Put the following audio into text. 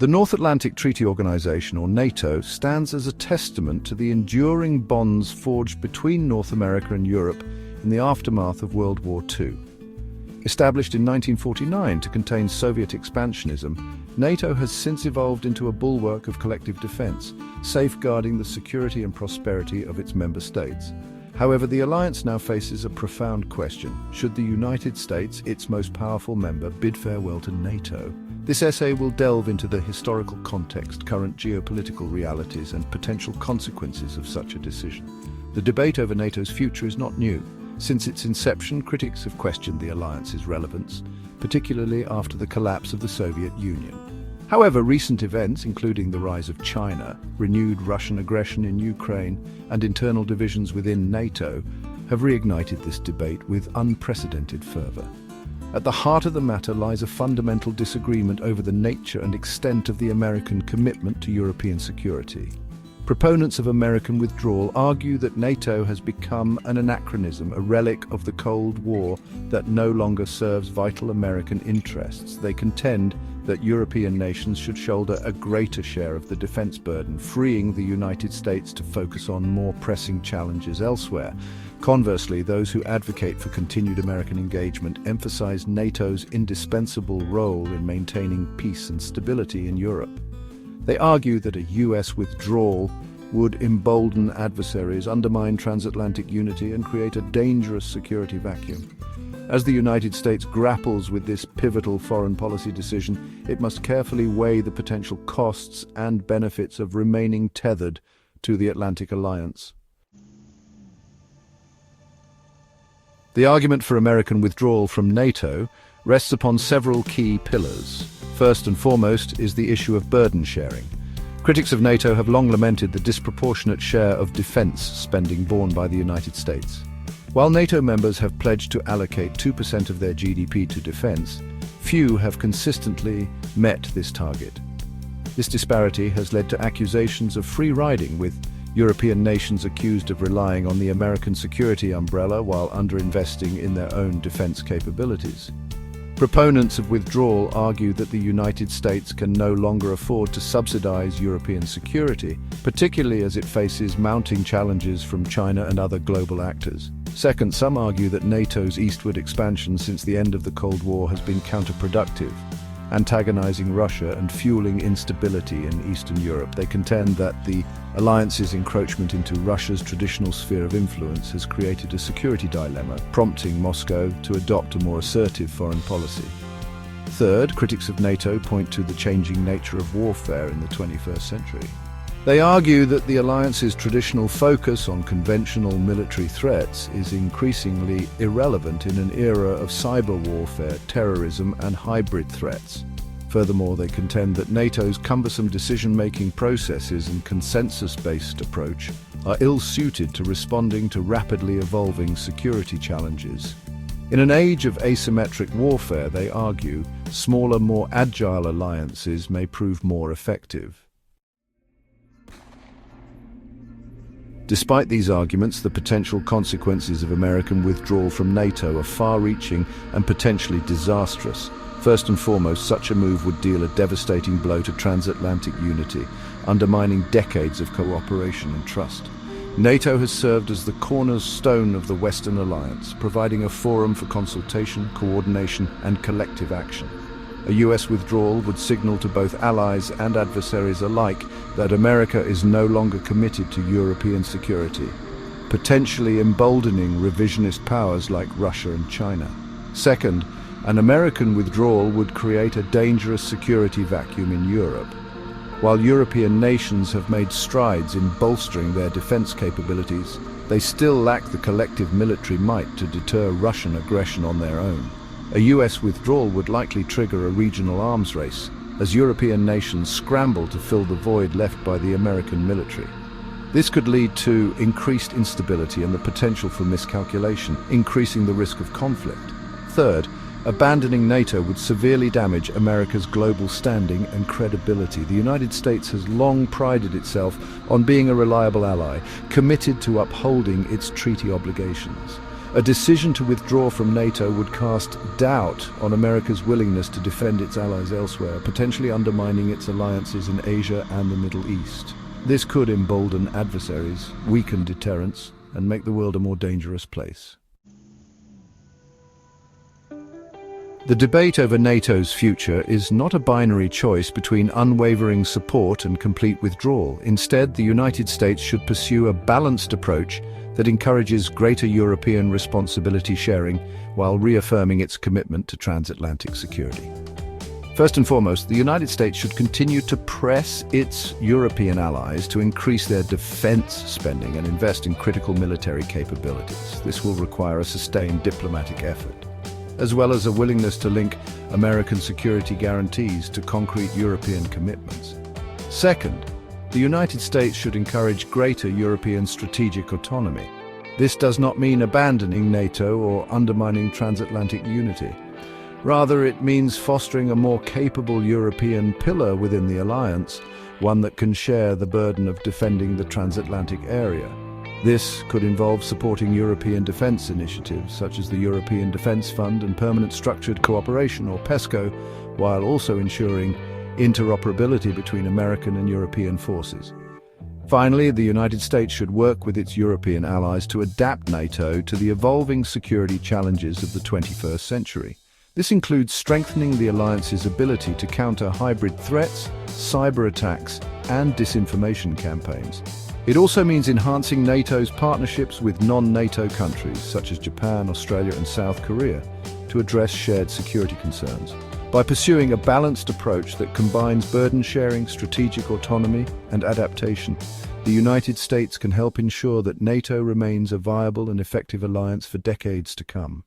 The North Atlantic Treaty Organization, or NATO, stands as a testament to the enduring bonds forged between North America and Europe in the aftermath of World War II. Established in 1949 to contain Soviet expansionism, NATO has since evolved into a bulwark of collective defense, safeguarding the security and prosperity of its member states. However, the alliance now faces a profound question. Should the United States, its most powerful member, bid farewell to NATO? This essay will delve into the historical context, current geopolitical realities, and potential consequences of such a decision. The debate over NATO's future is not new. Since its inception, critics have questioned the alliance's relevance, particularly after the collapse of the Soviet Union. However, recent events, including the rise of China, renewed Russian aggression in Ukraine, and internal divisions within NATO, have reignited this debate with unprecedented fervor. At the heart of the matter lies a fundamental disagreement over the nature and extent of the American commitment to European security. Proponents of American withdrawal argue that NATO has become an anachronism, a relic of the Cold War that no longer serves vital American interests. They contend that European nations should shoulder a greater share of the defense burden, freeing the United States to focus on more pressing challenges elsewhere. Conversely, those who advocate for continued American engagement emphasize NATO's indispensable role in maintaining peace and stability in Europe. They argue that a US withdrawal would embolden adversaries, undermine transatlantic unity, and create a dangerous security vacuum. As the United States grapples with this pivotal foreign policy decision, it must carefully weigh the potential costs and benefits of remaining tethered to the Atlantic Alliance. The argument for American withdrawal from NATO rests upon several key pillars. First and foremost is the issue of burden sharing. Critics of NATO have long lamented the disproportionate share of defense spending borne by the United States. While NATO members have pledged to allocate 2% of their GDP to defense, few have consistently met this target. This disparity has led to accusations of free riding, with European nations accused of relying on the American security umbrella while underinvesting in their own defense capabilities. Proponents of withdrawal argue that the United States can no longer afford to subsidize European security, particularly as it faces mounting challenges from China and other global actors. Second, some argue that NATO's eastward expansion since the end of the Cold War has been counterproductive, antagonizing Russia and fueling instability in Eastern Europe. They contend that the alliance's encroachment into Russia's traditional sphere of influence has created a security dilemma, prompting Moscow to adopt a more assertive foreign policy. Third, critics of NATO point to the changing nature of warfare in the 21st century. They argue that the alliance's traditional focus on conventional military threats is increasingly irrelevant in an era of cyber warfare, terrorism, and hybrid threats. Furthermore, they contend that NATO's cumbersome decision-making processes and consensus-based approach are ill-suited to responding to rapidly evolving security challenges. In an age of asymmetric warfare, they argue, smaller, more agile alliances may prove more effective. Despite these arguments, the potential consequences of American withdrawal from NATO are far-reaching and potentially disastrous. First and foremost, such a move would deal a devastating blow to transatlantic unity, undermining decades of cooperation and trust. NATO has served as the cornerstone of the Western alliance, providing a forum for consultation, coordination, and collective action. A US withdrawal would signal to both allies and adversaries alike that America is no longer committed to European security, potentially emboldening revisionist powers like Russia and China. Second, an American withdrawal would create a dangerous security vacuum in Europe. While European nations have made strides in bolstering their defense capabilities, they still lack the collective military might to deter Russian aggression on their own. A US withdrawal would likely trigger a regional arms race, as European nations scramble to fill the void left by the American military. This could lead to increased instability and the potential for miscalculation, increasing the risk of conflict. Third, abandoning NATO would severely damage America's global standing and credibility. The United States has long prided itself on being a reliable ally, committed to upholding its treaty obligations. A decision to withdraw from NATO would cast doubt on America's willingness to defend its allies elsewhere, potentially undermining its alliances in Asia and the Middle East. This could embolden adversaries, weaken deterrence, and make the world a more dangerous place. The debate over NATO's future is not a binary choice between unwavering support and complete withdrawal. Instead, the United States should pursue a balanced approach that encourages greater European responsibility sharing while reaffirming its commitment to transatlantic security. First and foremost, the United States should continue to press its European allies to increase their defense spending and invest in critical military capabilities. This will require a sustained diplomatic effort, as well as a willingness to link American security guarantees to concrete European commitments. Second, the United States should encourage greater European strategic autonomy. This does not mean abandoning NATO or undermining transatlantic unity. Rather, it means fostering a more capable European pillar within the alliance, one that can share the burden of defending the transatlantic area. This could involve supporting European defence initiatives, such as the European Defence Fund and Permanent Structured Cooperation, or PESCO, while also ensuring interoperability between American and European forces. Finally, the United States should work with its European allies to adapt NATO to the evolving security challenges of the 21st century. This includes strengthening the alliance's ability to counter hybrid threats, cyber attacks, and disinformation campaigns. It also means enhancing NATO's partnerships with non-NATO countries, such as Japan, Australia, and South Korea, to address shared security concerns. By pursuing a balanced approach that combines burden sharing, strategic autonomy, and adaptation, the United States can help ensure that NATO remains a viable and effective alliance for decades to come.